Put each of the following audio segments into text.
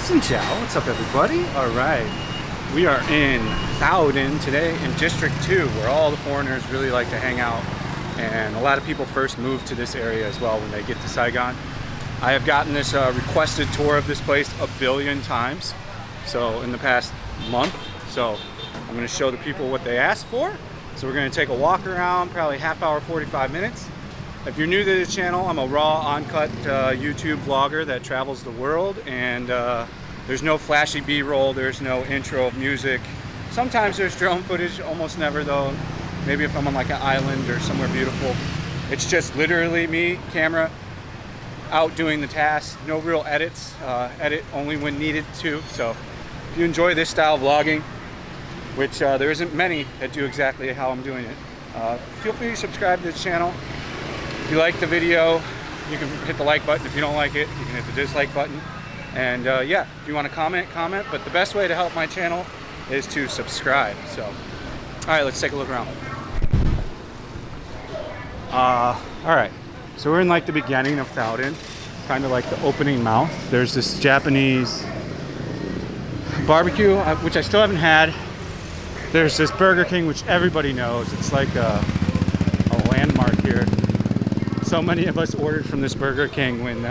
Xin chào, what's up everybody? Alright, we are in Thao Dien today in District 2 where all the foreigners really like to hang out, and a lot of people first move to this area as well when they get to Saigon. I have gotten this requested tour of this place a billion times, so in the past month, so I'm going to show the people what they asked for. So we're going to take a walk around, probably half hour, 45 minutes. If you're new to this channel, I'm a raw, uncut YouTube vlogger that travels the world, and there's no flashy B-roll, there's no intro of music. Sometimes there's drone footage, almost never though. Maybe if I'm on like an island or somewhere beautiful. It's just literally me, camera, out doing the task. No real edits, edit only when needed to. So if you enjoy this style of vlogging, which there isn't many that do exactly how I'm doing it, feel free to subscribe to the channel. If you like the video, you can hit the like button. If you don't like it, you can hit the dislike button. And yeah, if you want to comment, but the best way to help my channel is to subscribe. So, all right, let's take a look around. All right, so we're in like the beginning of Thao Dien, kind of like the opening mouth. There's this Japanese barbecue, which I still haven't had. There's this Burger King, which everybody knows. It's like a landmark here. So many of us ordered from this Burger King when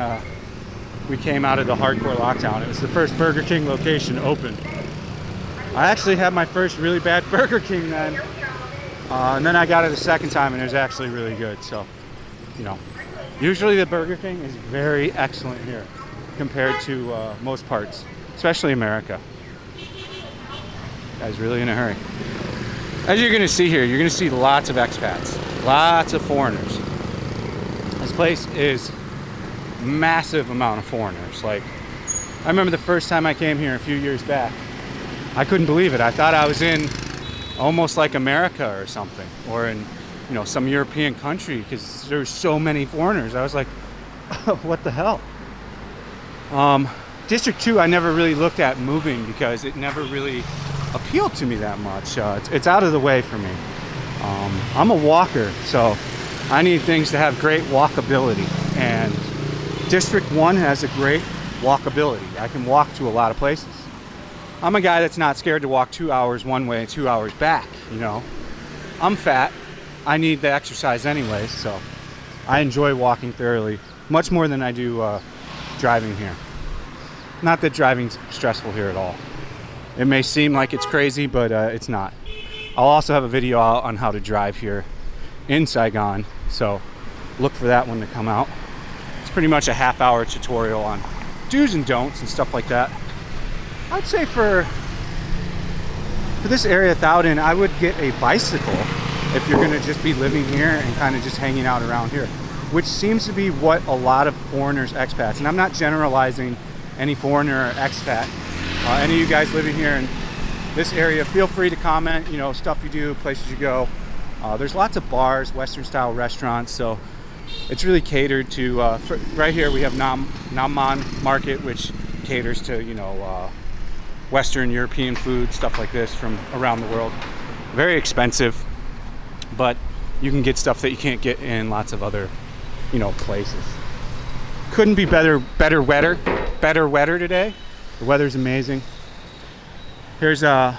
we came out of the hardcore lockdown. It was the first Burger King location open. I actually had my first really bad Burger King then, and then I got it a second time, and it was actually really good. So, you know, usually the Burger King is very excellent here compared to most parts, especially America. Guy's really in a hurry. As you're going to see here, you're going to see lots of expats, lots of foreigners. This place is massive amount of foreigners. Like, I remember the first time I came here a few years back, I couldn't believe it. I thought I was in almost like America or something, or in, you know, some European country, because there's so many foreigners. I was like, what the hell? District 2 I never really looked at moving because it never really appealed to me that much. It's out of the way for me. I'm a walker, so I need things to have great walkability, and District 1 has a great walkability. I can walk to a lot of places. I'm a guy that's not scared to walk 2 hours one way and 2 hours back, you know. I'm fat. I need the exercise anyway, so I enjoy walking thoroughly, much more than I do driving here. Not that driving's stressful here at all. It may seem like it's crazy, but it's not. I'll also have a video out on how to drive here in Saigon, so look for that one to come out. It's pretty much a half-hour tutorial on do's and don'ts and stuff like that. I'd say for this area of Thao Dien, I would get a bicycle if you're going to just be living here and kind of just hanging out around here, which seems to be what a lot of foreigners, expats, and I'm not generalizing any foreigner or expat. Any of you guys living here in this area, feel free to comment, you know, stuff you do, places you go. There's lots of bars, Western style restaurants, so it's really catered to, right here we have Namman Market, which caters to, you know, Western European food, stuff like this from around the world. Very expensive, but you can get stuff that you can't get in lots of other, you know, places. Couldn't be better weather today. The weather's amazing. Here's Maru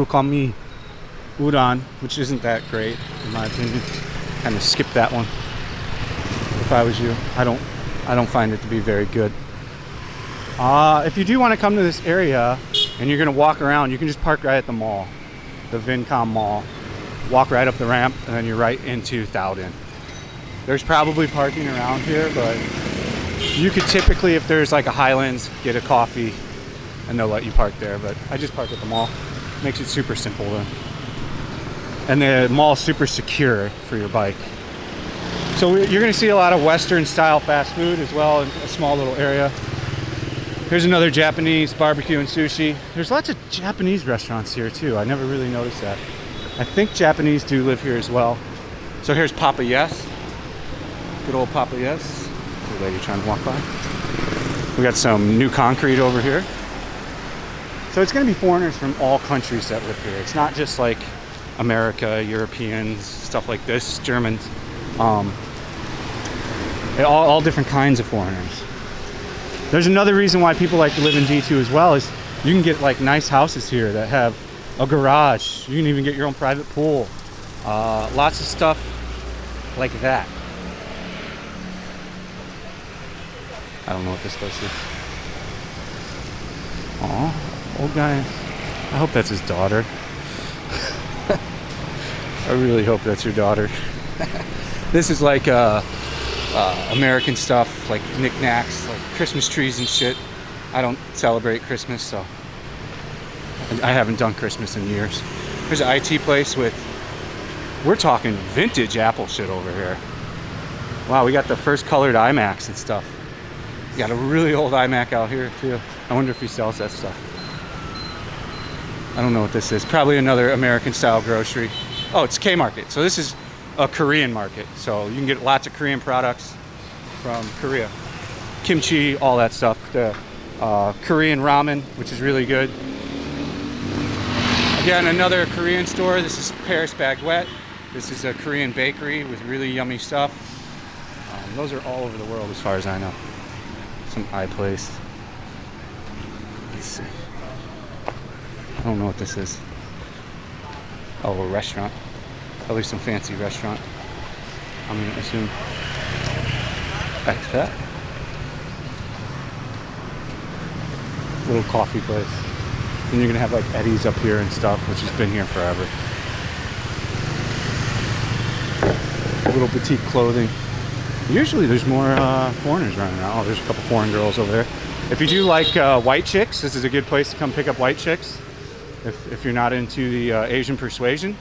Kami Udon, which isn't that great in my opinion. Kind of skip that one if I was you. I don't find it to be very good. If you do want to come to this area and you're going to walk around, you can just park right at the mall, the Vincom Mall. Walk right up the ramp, and then you're right into Thao Dien. There's probably parking around here, but you could typically, if there's like a Highlands, get a coffee and they'll let you park there, but I just park at the mall. Makes it super simple then. And the mall's super secure for your bike. So you're gonna see a lot of Western style fast food as well in a small little area. Here's another Japanese barbecue and sushi. There's lots of Japanese restaurants here too. I never really noticed that. I think Japanese do live here as well. So here's Papa Yes. Good old Papa Yes. The lady trying to walk by. We got some new concrete over here. So it's going to be foreigners from all countries that live here. It's not just like America, Europeans, stuff like this, Germans. All different kinds of foreigners. There's another reason why people like to live in D2 as well is you can get like nice houses here that have a garage. You can even get your own private pool. Lots of stuff like that. I don't know what this place is. Aw, old guy. I hope that's his daughter. I really hope that's your daughter. This is like American stuff, like knickknacks, like Christmas trees and shit. I don't celebrate Christmas, so I haven't done Christmas in years. There's an IT place with, we're talking vintage Apple shit over here. Wow, we got the first colored iMacs and stuff. We got a really old iMac out here too. I wonder if he sells that stuff. I don't know what this is. Probably another American style grocery. Oh, it's K-Market. So this is a Korean market. So you can get lots of Korean products from Korea. Kimchi, all that stuff. The Korean ramen, which is really good. Again, another Korean store. This is Paris Baguette. This is a Korean bakery with really yummy stuff. Those are all over the world as far as I know. Some iPlace. Let's see. I don't know what this is. Oh, a restaurant. Probably some fancy restaurant. I'm gonna assume. Back to that. Little coffee place. And you're gonna have like Eddie's up here and stuff, which has been here forever. Little boutique clothing. Usually there's more foreigners running around. Oh, there's a couple foreign girls over there. If you do like white chicks, this is a good place to come pick up white chicks. If you're not into the Asian persuasion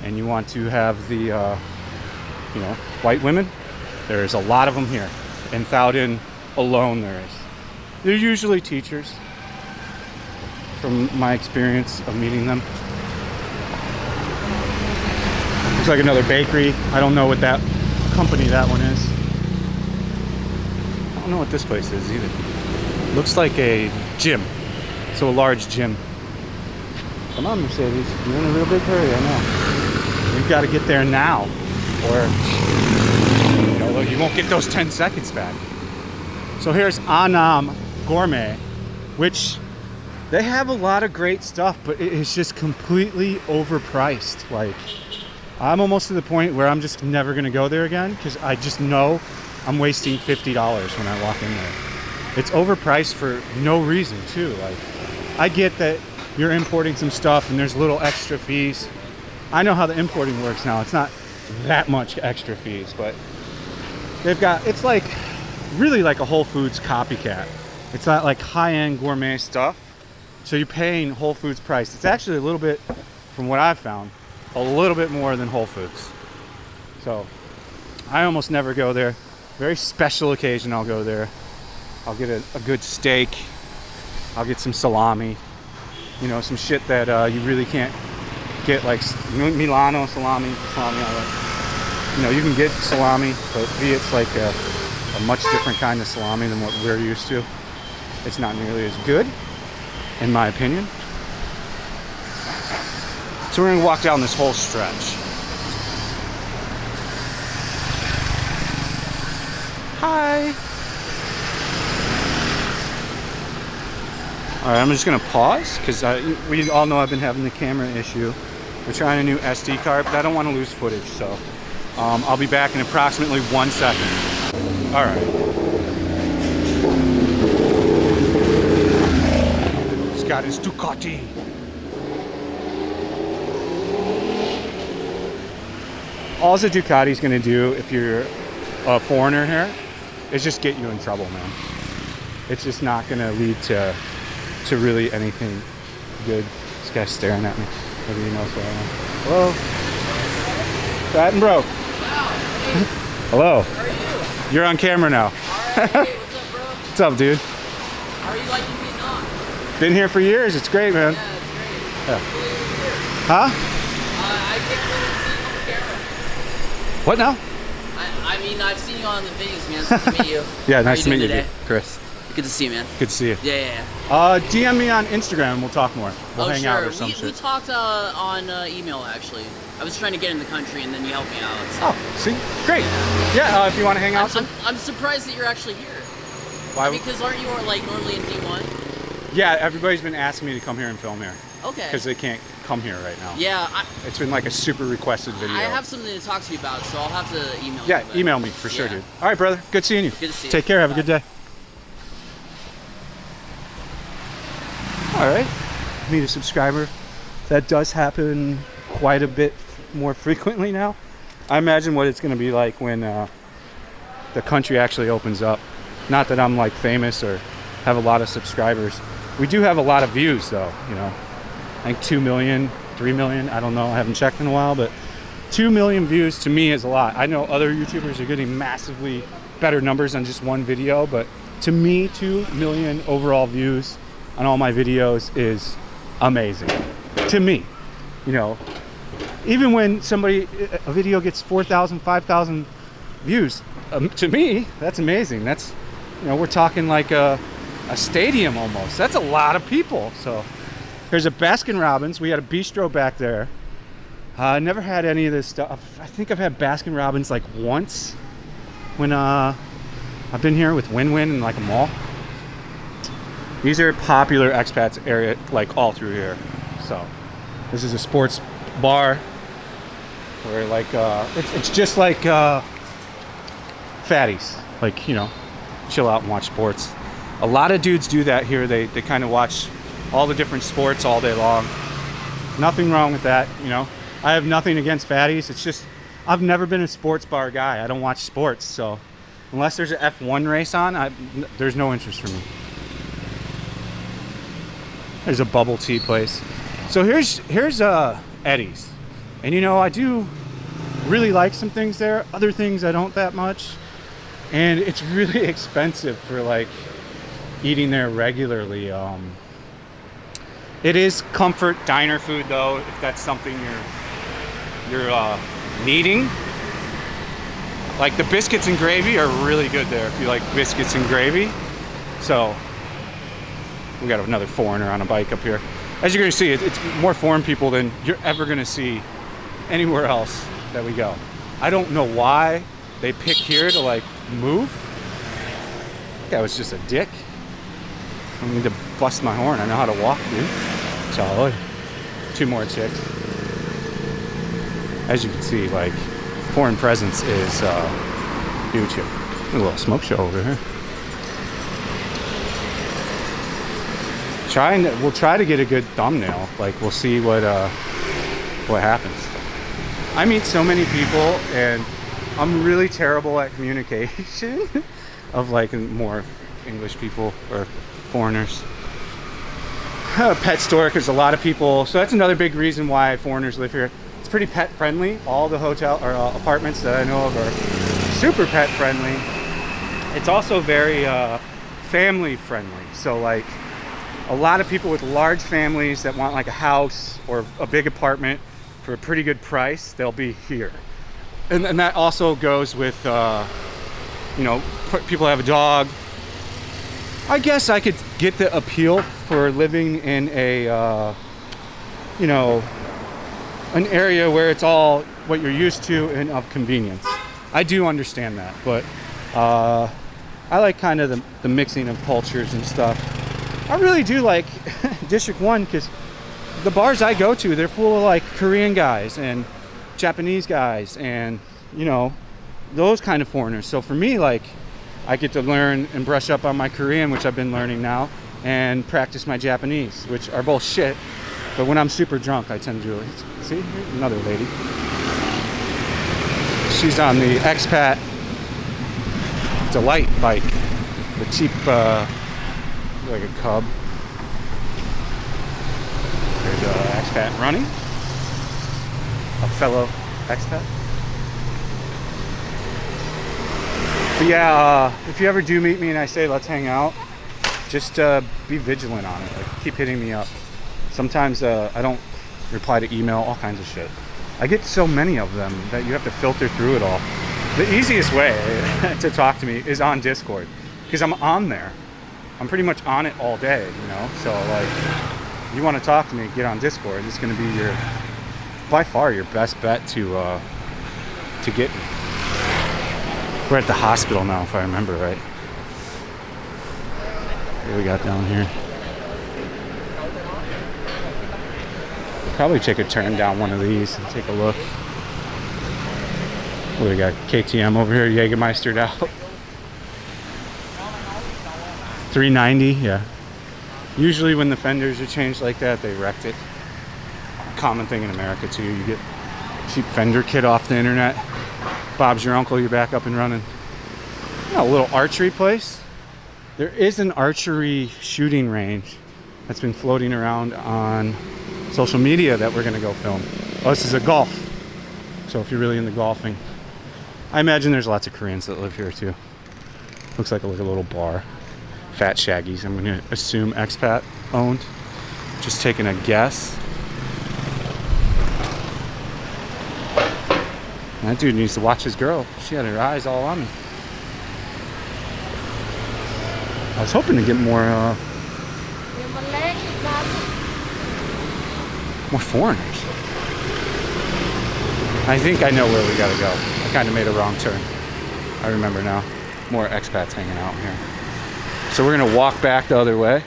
and you want to have the, you know, white women, there's a lot of them here. In Thao Dien alone there is. They're usually teachers, from my experience of meeting them. Looks like another bakery. I don't know what that company that one is. I don't know what this place is either. Looks like a gym. So a large gym. Come on, Mercedes. You're in a real big hurry, I know. You've got to get there now, or you know, you won't get those 10 seconds back. So here's Annam Gourmet, which they have a lot of great stuff, but it is just completely overpriced. Like, I'm almost to the point where I'm just never going to go there again because I just know I'm wasting $50 when I walk in there. It's overpriced for no reason too. Like, I get that you're importing some stuff and there's little extra fees. I know how the importing works now. It's not that much extra fees, but they've got, it's like really like a Whole Foods copycat. It's not like high-end gourmet stuff. So you're paying Whole Foods price. It's actually a little bit, from what I've found, a little bit more than Whole Foods. So I almost never go there. Very special occasion I'll go there. I'll get a good steak. I'll get some salami. You know, some shit that you really can't get, like Milano salami, all that. You know, you can get salami, but it's like a much different kind of salami than what we're used to. It's not nearly as good, in my opinion. So we're gonna walk down this whole stretch. Hi. All right, I'm just gonna pause because we all know I've been having the camera issue. We're trying a new SD card, but I don't want to lose footage, so I'll be back in approximately 1 second. All right. He's got his Ducati. All the Ducati's gonna do if you're a foreigner here is just get you in trouble, man. It's just not gonna lead to really anything good. This guy's staring at me. Maybe he knows where I am. Hello? Fat and broke. Hello. How are you? You're on camera now. Alright, hey, what's up, bro? What's up, dude? How are you liking Vietnam? Been here for years. It's great, man. Yeah, it's great. Yeah. It's really weird. Huh? I can't really see you on camera. What now? I mean, I've seen you on the videos, man. It's nice to meet you. Yeah, How nice to meet you, today? dude. Chris. Good to see you, man. Good to see you. Yeah. DM me on Instagram and we'll talk more. We'll hang out or some we shit. talked on email, actually. I was trying to get in the country, and then you helped me out. So. Oh, see? Great. Yeah, if you want to hang out some. I'm surprised that you're actually here. Why? Because aren't you like normally in D1? Yeah, everybody's been asking me to come here and film here. Okay. Because they can't come here right now. Yeah. It's been like a super requested video. I have something to talk to you about, so I'll have to email you. Yeah, email me for sure, dude. All right, brother. Good seeing you. Good to see you. Take care. Have a good day. All right. Meet a subscriber. That does happen quite a bit more frequently now. I imagine what it's going to be like when the country actually opens up. Not that I'm like famous or have a lot of subscribers. We do have a lot of views though, you know. I think 2 million, 3 million, I don't know, I haven't checked in a while, but 2 million views to me is a lot. I know other YouTubers are getting massively better numbers on just one video, but to me, 2 million overall views on all my videos is amazing. To me, you know, even when a video gets 4,000, 5,000 views, to me, that's amazing. That's, you know, we're talking like a stadium almost. That's a lot of people. So there's a Baskin Robbins. We had a bistro back there. I never had any of this stuff. I think I've had Baskin Robbins like once when I've been here with Win-Win in like a mall. These are popular expats area, like all through here. So this is a sports bar where like it's just like fatties, like, you know, chill out and watch sports. A lot of dudes do that here. They kind of watch all the different sports all day long. Nothing wrong with that, you know. I have nothing against fatties. It's just I've never been a sports bar guy. I don't watch sports, so unless there's an F1 race on, there's no interest for me. There's a bubble tea place. So here's Eddie's, and you know, I do really like some things there. Other things I don't that much, and it's really expensive for like eating there regularly. It is comfort diner food though, if that's something you're needing. Like the biscuits and gravy are really good there if you like biscuits and gravy. So we got another foreigner on a bike up here. As you're gonna see, it's more foreign people than you're ever gonna see anywhere else that we go. I don't know why they pick here to like move. That was just a dick. I need to bust my horn. I know how to walk, dude. Solid. 2 more chicks. As you can see, like, foreign presence is huge here. A little smoke show over here. We'll try to get a good thumbnail. Like, we'll see what happens. I meet so many people, and I'm really terrible at communication of like more English people or foreigners. Pet store, because a lot of people, so that's another big reason why foreigners live here. It's pretty pet friendly. All the hotel or apartments that I know of are super pet friendly. It's also very family friendly. So like a lot of people with large families that want like a house or a big apartment for a pretty good price, they'll be here. And that also goes with, you know, people have a dog. I guess I could get the appeal for living in a, you know, an area where it's all what you're used to and of convenience. I do understand that, but I like kind of the mixing of cultures and stuff. I really do like District 1 because the bars I go to, they're full of like Korean guys and Japanese guys and, you know, those kind of foreigners. So for me, like, I get to learn and brush up on my Korean, which I've been learning now, and practice my Japanese, which are both shit. But when I'm super drunk, I tend to do it. See, here's another lady. She's on the expat Delight bike, the cheap, like a Cub. There's an expat running, a fellow expat. But yeah, if you ever do meet me and I say let's hang out, just be vigilant on it. Like, keep hitting me up. Sometimes I don't reply to email, all kinds of shit. I get so many of them that you have to filter through it all. The easiest way to talk to me is on Discord, because I'm on there. I'm pretty much on it all day, you know? So like, if you want to talk to me, get on Discord. It's going to be by far your best bet to get me. We're at the hospital now, if I remember right. What do we got down here? Probably take a turn down one of these and take a look. What do we got? KTM over here, Jägermeistered out. $390, yeah. Usually when the fenders are changed like that, they wrecked it. Common thing in America too. You get cheap fender kit off the internet. Bob's your uncle, you're back up and running. You know, a little archery place. There is an archery shooting range that's been floating around on social media that we're gonna go film. Oh, this is a golf. So if you're really into golfing, I imagine there's lots of Koreans that live here too. Looks like a little bar. Fat Shaggies, I'm gonna assume expat owned. Just taking a guess. That dude needs to watch his girl. She had her eyes all on me. I was hoping to get more foreigners. I think I know where we gotta go. I kind of made a wrong turn. I remember now. More expats hanging out here. So we're gonna walk back the other way,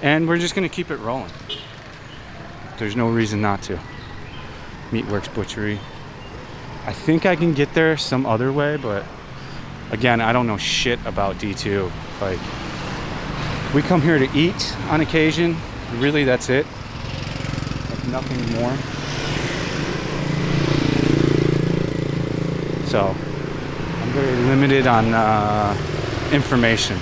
and we're just gonna keep it rolling. There's no reason not to. Meatworks Butchery. I think I can get there some other way, but again, I don't know shit about D2. Like, we come here to eat on occasion. Really, that's it. Like, nothing more. So, I'm very limited on information.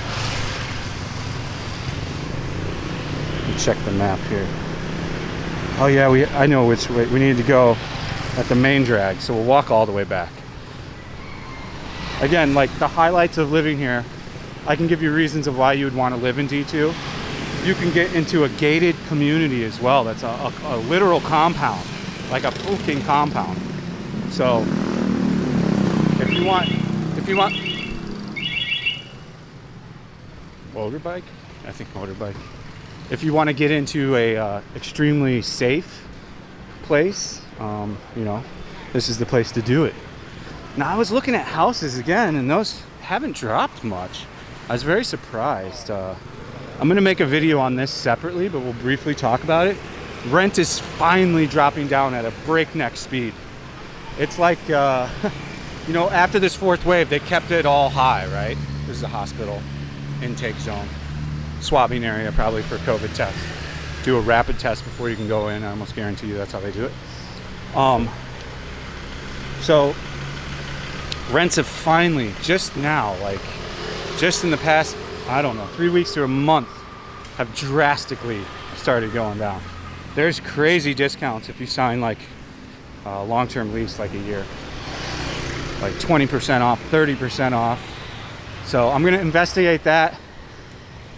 Let me check the map here. Oh yeah, I know which way we need to go at the main drag, so we'll walk all the way back. Again, like the highlights of living here, I can give you reasons of why you would want to live in D2. You can get into a gated community as well. That's a literal compound, like a fucking compound. So if you want motorbike, I think motorbike. If you want to get into a extremely safe place, you know, this is the place to do it. Now I was looking at houses again, and those haven't dropped much. I was very surprised. I'm gonna make a video on this separately, but we'll briefly talk about it. Rent is finally dropping down at a breakneck speed. It's like, you know, after this fourth wave, they kept it all high, right? This is a hospital intake zone, swabbing area probably for COVID tests. Do a rapid test before you can go in. I almost guarantee you that's how they do it. So rents have finally, just now, like just in the past, I don't know, 3 weeks to a month, have drastically started going down. There's crazy discounts if you sign like a long-term lease, like a year, like 20% off, 30% off. So I'm gonna investigate that.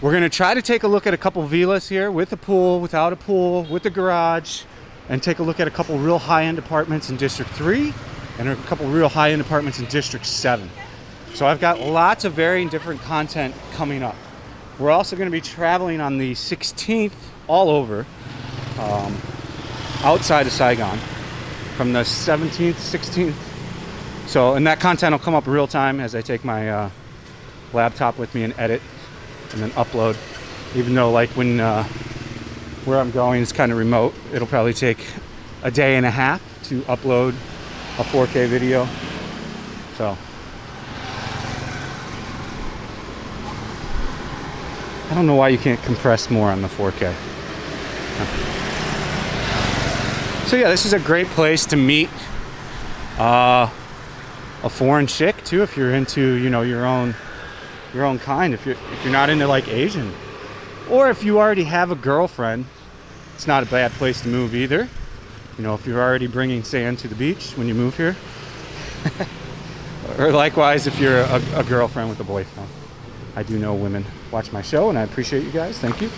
We're gonna try to take a look at a couple villas here with a pool, without a pool, with a garage, and take a look at a couple real high-end apartments in District 3 and a couple real high-end apartments in District 7. So I've got lots of varying different content coming up. We're also gonna be traveling on the 16th all over, outside of Saigon, from the 17th, 16th. So, and that content will come up real time as I take my laptop with me and edit and then upload. Even though like when where I'm going is kind of remote, it'll probably take a day and a half to upload a 4K video. So I don't know why you can't compress more on the 4K. So yeah, this is a great place to meet a foreign chick too, if you're into, you know, your own kind. If you're not into like Asian, or if you already have a girlfriend, it's not a bad place to move either. You know, if you're already bringing sand to the beach when you move here, or likewise if you're a girlfriend with a boyfriend. I do know women watch my show, and I appreciate you guys. Thank you.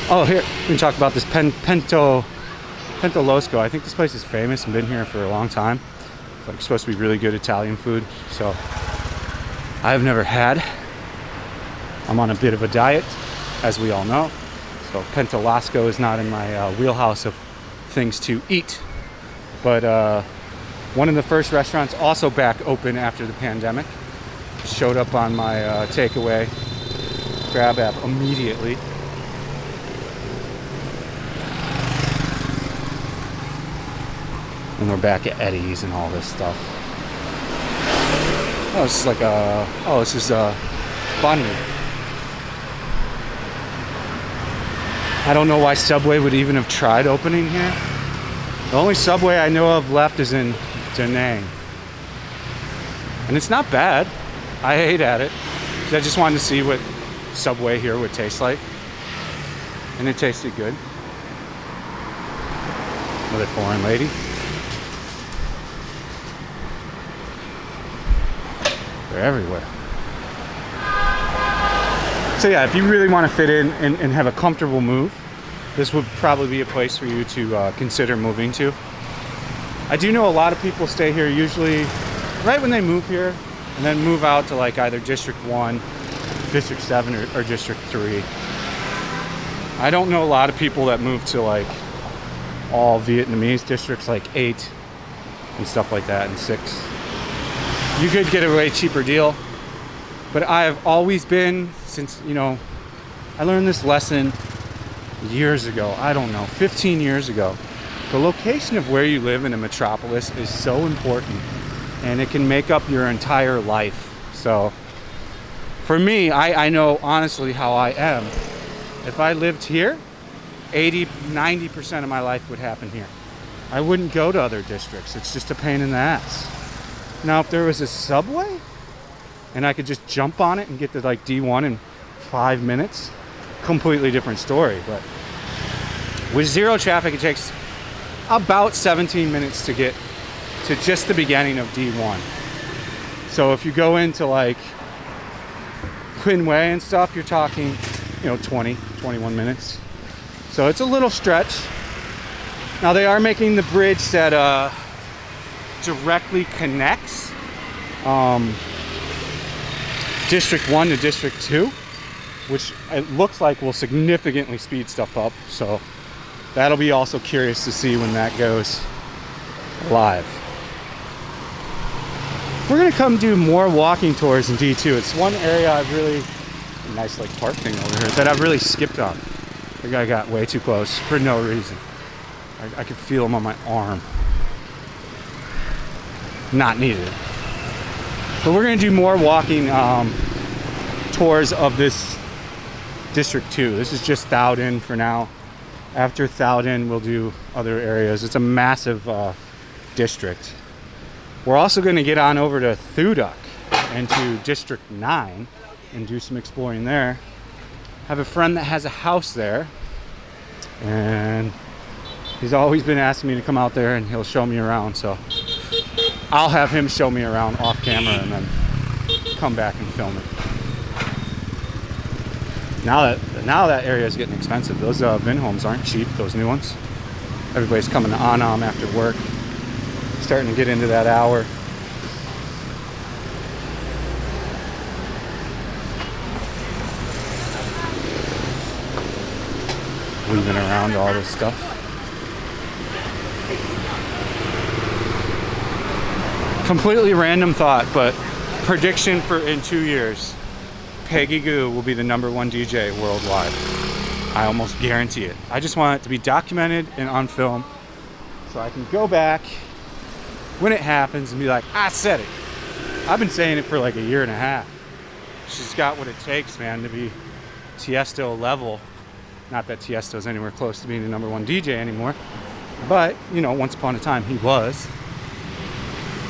Oh, here we can talk about this Pento Losco. I think this place is famous and been here for a long time. It's like supposed to be really good Italian food. So I've never had. I'm on a bit of a diet, as we all know. So Pento Losco is not in my wheelhouse of things to eat. But one of the first restaurants also back open after the pandemic. Showed up on my takeaway Grab app immediately. And we're back at Eddie's and all this stuff. Oh, this is like a... Oh, this is a Bunny. I don't know why Subway would even have tried opening here. The only Subway I know of left is in Da Nang. And it's not bad. I ate at it. I just wanted to see what Subway here would taste like. And it tasted good. Another foreign lady. They're everywhere. So yeah, if you really want to fit in and have a comfortable move, this would probably be a place for you to consider moving to. I do know a lot of people stay here usually right when they move here and then move out to like either District 1, District 7, or District 3. I don't know a lot of people that move to like all Vietnamese districts like 8 and stuff like that and 6. You could get a way cheaper deal, but I have always been, since, you know, I learned this lesson years ago, I don't know, 15 years ago. The location of where you live in a metropolis is so important, and it can make up your entire life. So for me, I know honestly how I am. If I lived here, 80-90% of my life would happen here. I wouldn't go to other districts. It's just a pain in the ass. Now, if there was a Subway and I could just jump on it and get to like D1 in 5 minutes, completely different story. But with zero traffic, it takes about 17 minutes to get to just the beginning of D1. So if you go into like Quinn Way and stuff, you're talking, you know, 21 minutes. So it's a little stretch. Now they are making the bridge that directly connects District 1 to District 2, which it looks like will significantly speed stuff up. So that'll be also curious to see when that goes live. We're gonna come do more walking tours in D2. It's one area I've really, a nice like park thing over here, that I've really skipped on. The guy got way too close for no reason. I could feel him on my arm. Not needed. But we're gonna do more walking tours of this District 2. This is just Thao Dien for now. After Thao Dien, we'll do other areas. It's a massive district. We're also gonna get on over to Thu Duc and to District 9 and do some exploring there. I have a friend that has a house there, and he's always been asking me to come out there and he'll show me around, so I'll have him show me around off camera and then come back and film it. Now that area is getting expensive. Those Vin homes aren't cheap, those new ones. Everybody's coming to Annam after work. Starting to get into that hour. Weaving around all this stuff. Completely random thought, but prediction for in 2 years, Peggy Goo will be the #1 DJ worldwide. I almost guarantee it. I just want it to be documented and on film so I can go back when it happens and be like, I said it. I've been saying it for like a year and a half. She's got what it takes, man, to be Tiesto level. Not that Tiesto's anywhere close to being the #1 DJ anymore, but, you know, once upon a time he was.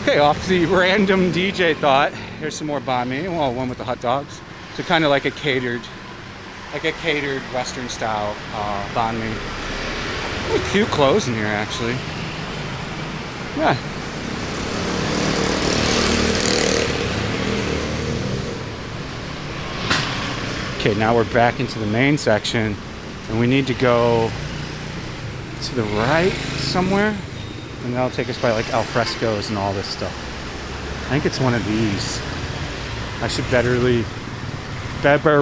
Okay, off the random DJ thought, here's some more banh mi. Well, one with the hot dogs. So kind of like a catered Western style banh mi. Really cute clothes in here, actually. Yeah. Okay, now we're back into the main section, and we need to go to the right somewhere. And that'll take us by like al frescos and all this stuff. I think it's one of these. I should better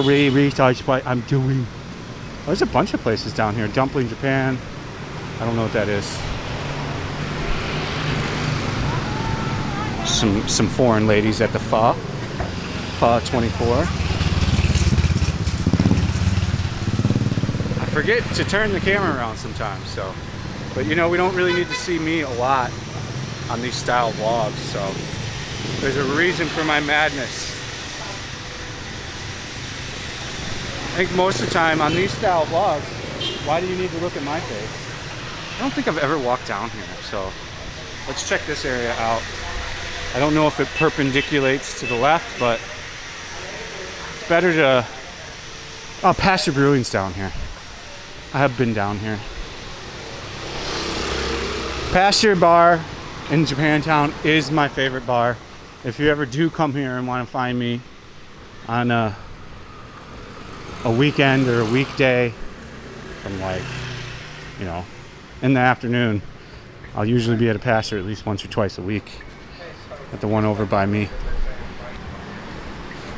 research what I'm doing. Oh, there's a bunch of places down here. Dumpling Japan. I don't know what that is. Some foreign ladies at the Pho 24. forget to turn the camera around sometimes, so. But you know, we don't really need to see me a lot on these style vlogs, so there's a reason for my madness. I think most of the time on these style vlogs, why do you need to look at my face? I don't think I've ever walked down here, so let's check this area out. I don't know if it perpendiculates to the left, but it's better to... Oh, Pasture Brewing's down here. I have been down here. Pasture Bar in Japantown is my favorite bar. If you ever do come here and want to find me on a weekend or a weekday from like, you know, in the afternoon, I'll usually be at a Pasture at least once or twice a week. At the one over by me.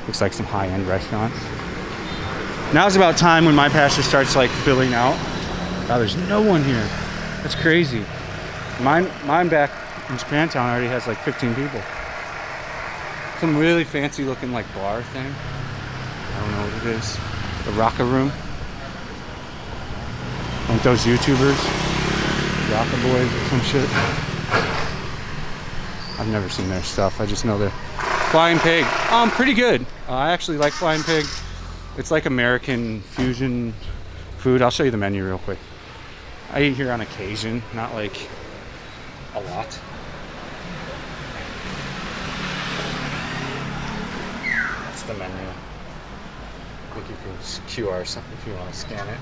Looks like some high-end restaurants. Now's about time when my Pasture starts like filling out. Wow, there's no one here. That's crazy. Mine back in Japantown already has like 15 people. Some really fancy looking like bar thing. I don't know what it is. The Rocka Room. Like those YouTubers. Rocka Boys or some shit. I've never seen their stuff. I just know they're Flying Pig. Pretty good. I actually like Flying Pig. It's like American fusion food. I'll show you the menu real quick. I eat here on occasion, not like a lot. That's the menu. I think you can QR something if you want to scan it.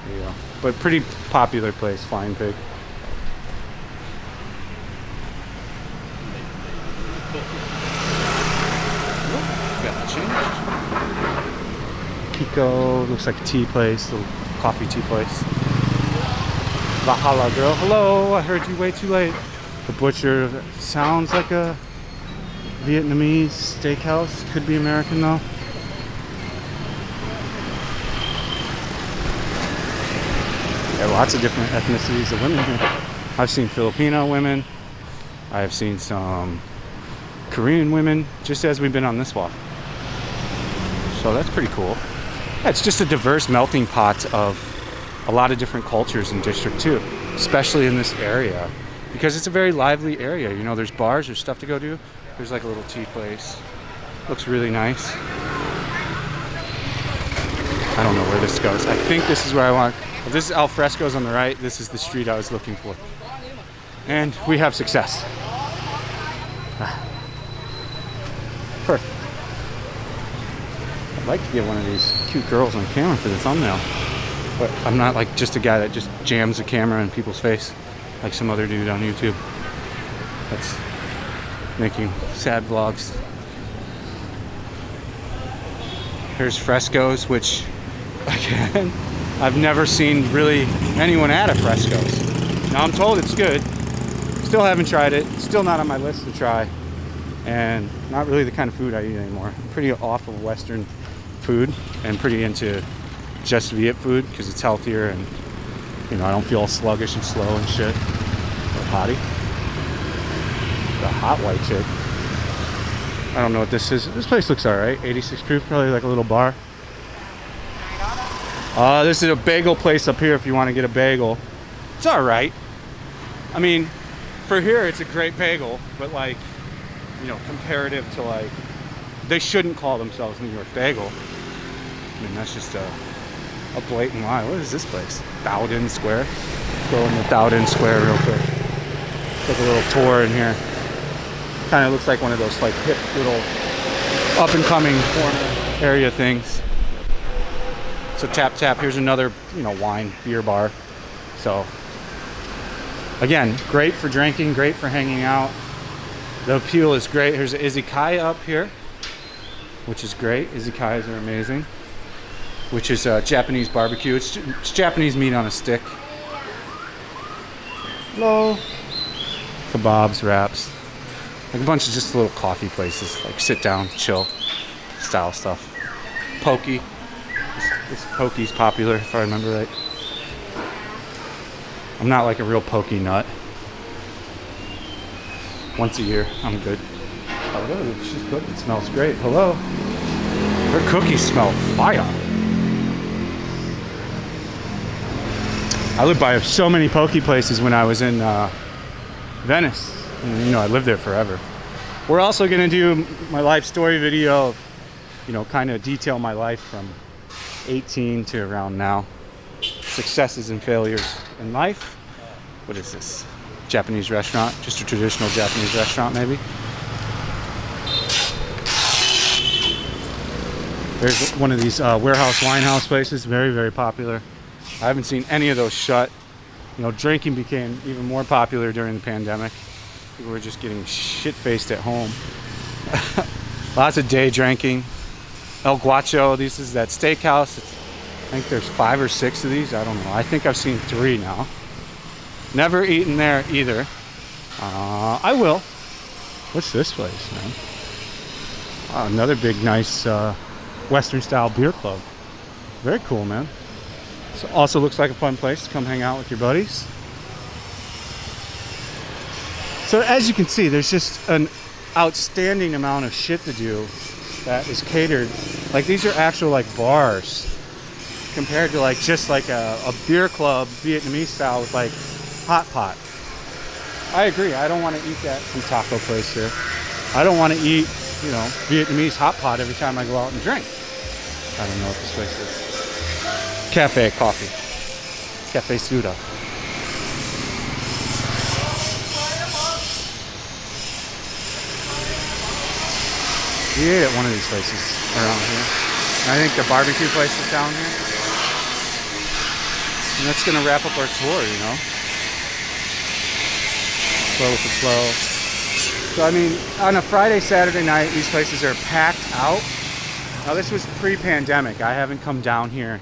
There you go. But pretty popular place, Flying Pig. Got changed. Kiko looks like a tea place, little coffee tea place. Valhalla girl, hello, I heard you way too late. The butcher sounds like a Vietnamese steakhouse, could be American though. There are lots of different ethnicities of women here. I've seen Filipino women, I've seen some Korean women, just as we've been on this walk. So that's pretty cool. Yeah, it's just a diverse melting pot of a lot of different cultures in District 2, especially in this area, because it's a very lively area. You know, there's bars, there's stuff to go do. There's like a little tea place. Looks really nice. I don't know where this goes. I think this is where I want. If this is Al Fresco's on the right, this is the street I was looking for. And we have success. Perfect. I'd like to get one of these cute girls on camera for the thumbnail, but I'm not like just a guy that just jams the camera in people's face like some other dude on YouTube that's making sad vlogs. Here's Fresco's, which again, I've never seen really anyone at a Fresco's. Now I'm told it's good. Still haven't tried it. Still not on my list to try. And not really the kind of food I eat anymore. I'm pretty off of Western food and pretty into just Viet food because it's healthier and, you know, I don't feel all sluggish and slow and shit. Or hottie. The hot white chick. I don't know what this is. This place looks alright. 86 proof, probably like a little bar. This is a bagel place up here if you want to get a bagel. It's alright. I mean, for here it's a great bagel, but like, you know, comparative to like, they shouldn't call themselves New York Bagel. I mean, that's just a blatant lie. What is this place? Thao Dien Square? Go into Thao Dien Square real quick. Take a little tour in here. Kind of looks like one of those like hip little up and coming corner area things. So tap tap, here's another, you know, wine, beer bar. So again, great for drinking, great for hanging out. The appeal is great. Here's an izakaya up here, which is great. Izakayas are amazing. Which is Japanese barbecue. It's Japanese meat on a stick. Hello. Kebabs, wraps. Like a bunch of just little coffee places, like sit down, chill style stuff. Pokey. This Pokey's popular, if I remember right. I'm not like a real Pokey nut. Once a year, I'm good. Oh, she's cooking. It smells great. Hello. Her cookies smell fire. I lived by so many poke places when I was in Venice. And, you know, I lived there forever. We're also gonna do my life story video, you know, kind of detail my life from 18 to around now. Successes and failures in life. What is this? Japanese restaurant, just a traditional Japanese restaurant maybe. There's one of these warehouse wine house places, very, very popular. I haven't seen any of those shut. You know, drinking became even more popular during the pandemic. People were just getting shit-faced at home. Lots of day drinking. El Guacho, this is that steakhouse. I think there's 5 or 6 of these, I don't know. I think I've seen 3 now. Never eaten there either. I will. What's this place, man? Another big, nice Western style beer club. Very cool, man. So also looks like a fun place to come hang out with your buddies. So as you can see, there's just an outstanding amount of shit to do that is catered. Like these are actual like bars compared to like just like a beer club, Vietnamese style with like hot pot. I agree. I don't want to eat that from taco place here. I don't want to eat, you know, Vietnamese hot pot every time I go out and drink. I don't know what this place is. Cafe coffee. Cafe Suda. We ate at one of these places around here. And I think the barbecue place is down here. And that's gonna wrap up our tour, you know. Flow with the flow. So I mean, on a Friday, Saturday night, these places are packed out. Now this was pre-pandemic. I haven't come down here.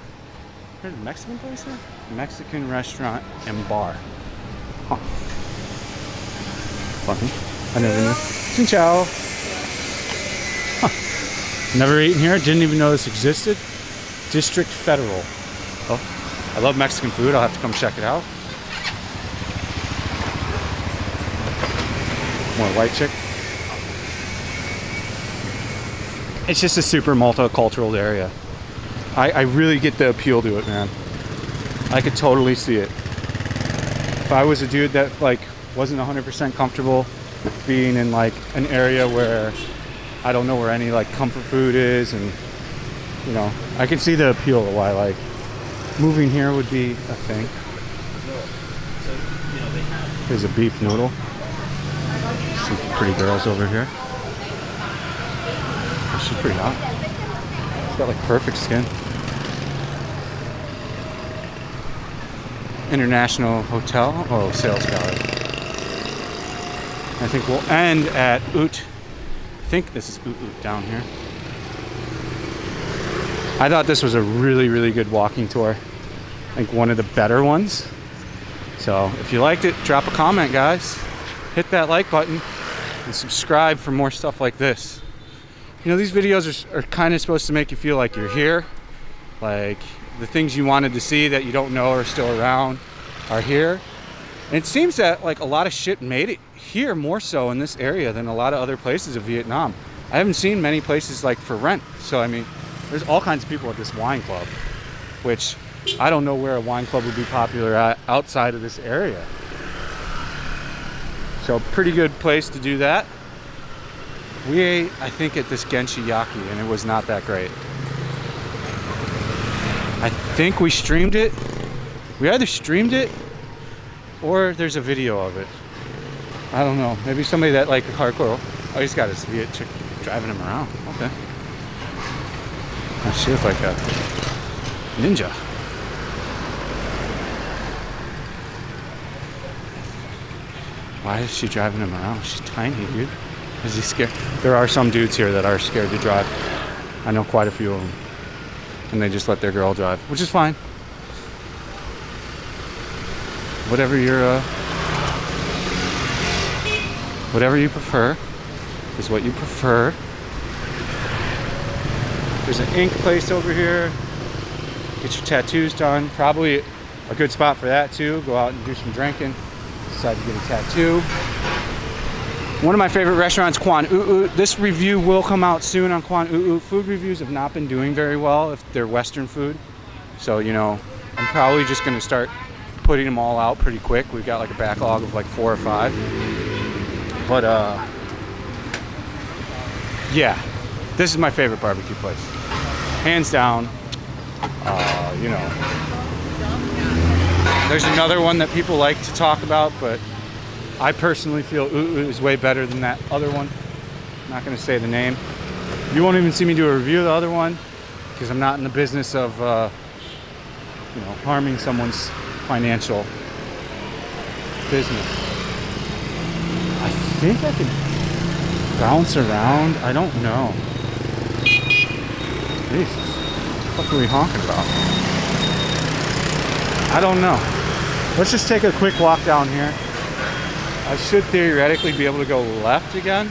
There's a Mexican place there? Mexican restaurant and bar. Huh. Funny. I never knew. Xin chao. Huh. Never eaten here. Didn't even know this existed. District Federal. Oh, I love Mexican food. I'll have to come check it out. More white chick. It's just a super multicultural area. I really get the appeal to it, man. I could totally see it. If I was a dude that like wasn't 100% comfortable being in like an area where I don't know where any like comfort food is, and you know, I can see the appeal of why like moving here would be a thing. There's a beef noodle. Some pretty girls over here. She's pretty hot. She's got like perfect skin. International Hotel. Oh, sales gallery. I think we'll end at Oot. I think this is Oot Oot down here. I thought this was a really, really good walking tour. I think one of the better ones. So if you liked it, drop a comment, guys. Hit that like button and subscribe for more stuff like this. You know, these videos are kind of supposed to make you feel like you're here. Like the things you wanted to see that you don't know are still around are here. And it seems that like a lot of shit made it here more so in this area than a lot of other places of Vietnam. I haven't seen many places like for rent. So I mean, there's all kinds of people at this wine club, which I don't know where a wine club would be popular at outside of this area. So pretty good place to do that. We ate, I think, at this Genshi Yaki, and it was not that great. I think we streamed it. We either streamed it or there's a video of it. I don't know. Maybe somebody that like hardcore. Oh, he's got his Viet chick driving him around. Okay. Oh, she looks like a ninja. Why is she driving him around? She's tiny, dude. Is he scared? There are some dudes here that are scared to drive. I know quite a few of them. And they just let their girl drive, which is fine. Whatever you prefer is what you prefer. There's an ink place over here. Get your tattoos done. Probably a good spot for that too. Go out and do some drinking. Decide to get a tattoo. One of my favorite restaurants, Quan Oot Oot. This review will come out soon on Quan Oot Oot. Food reviews have not been doing very well if they're Western food. So, you know, I'm probably just gonna start putting them all out pretty quick. We've got like a backlog of like 4 or 5. But yeah, this is my favorite barbecue place, hands down. You know, there's another one that people like to talk about, but I personally feel is way better than that other one. I'm not gonna say the name. You won't even see me do a review of the other one because I'm not in the business of you know, harming someone's financial business. I think I can bounce around. I don't know. Jesus, what the fuck are we honking about? I don't know. Let's just take a quick walk down here. I should theoretically be able to go left again.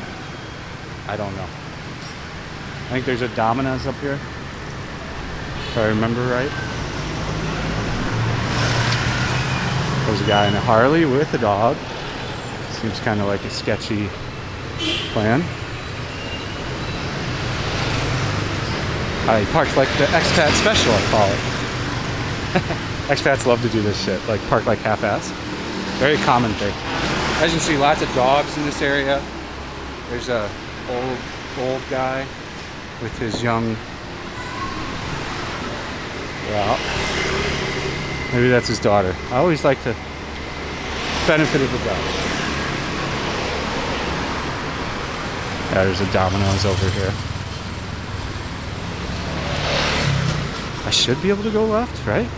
I don't know. I think there's a Domino's up here, if I remember right. There's a guy in a Harley with a dog. Seems kind of like a sketchy plan. I parked like the expat special, I call it. Expats love to do this shit, like park like half-ass. Very common thing. As you can see, lots of dogs in this area. There's a old guy with his young, well, maybe that's his daughter. I always like to benefit of the doubt. Yeah, there's a Domino's over here. I should be able to go left, right?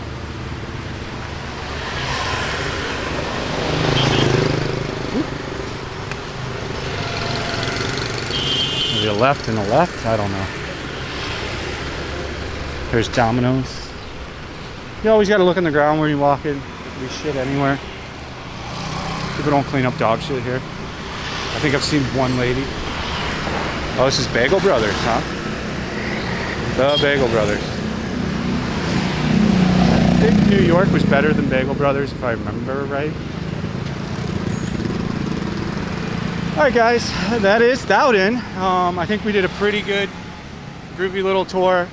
Maybe a left and a left, I don't know. There's Domino's. You always gotta look on the ground where you walk in. We shit anywhere. People don't clean up dog shit here. I think I've seen one lady. Oh, this is Bagel Brothers, huh? The Bagel Brothers. I think New York was better than Bagel Brothers, if I remember right. Alright guys, that is Thao Dien. I think we did a pretty good, groovy little tour.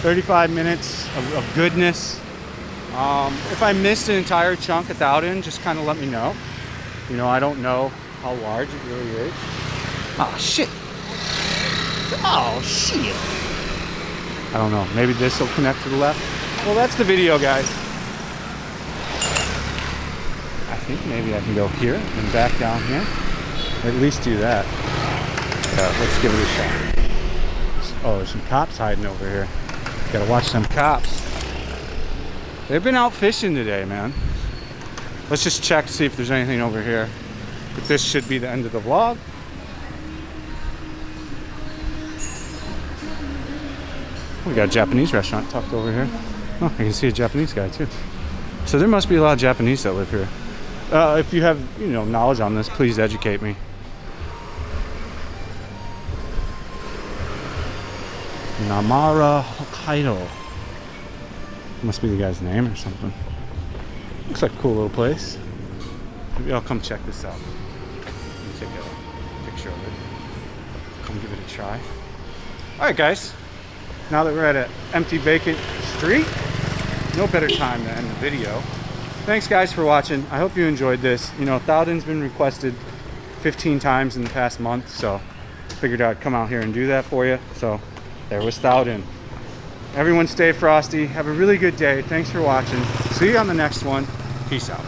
35 minutes of goodness. If I missed an entire chunk of Thao Dien, just kind of let me know. You know, I don't know how large it really is. Oh shit. Oh shit. I don't know. Maybe this will connect to the left. Well, that's the video, guys. I think maybe I can go here and back down here. Or at least do that. Let's give it a shot. Oh, there's some cops hiding over here. Gotta watch some cops. They've been out fishing today, man. Let's just check to see if there's anything over here. But this should be the end of the vlog. We got a Japanese restaurant tucked over here. Oh, I can see a Japanese guy too. So there must be a lot of Japanese that live here. If you have, you know, knowledge on this, please educate me. Namara Hokkaido. Must be the guy's name or something. Looks like a cool little place. Maybe I'll come check this out. Let me take a picture of it. Come give it a try. Alright guys, now that we're at an empty vacant street, no better time to end the video. Thanks guys for watching. I hope you enjoyed this. You know, Thao Dien's been requested 15 times in the past month, so figured I'd come out here and do that for you. So there was Thao Dien. Everyone stay frosty. Have a really good day. Thanks for watching. See you on the next one. Peace out.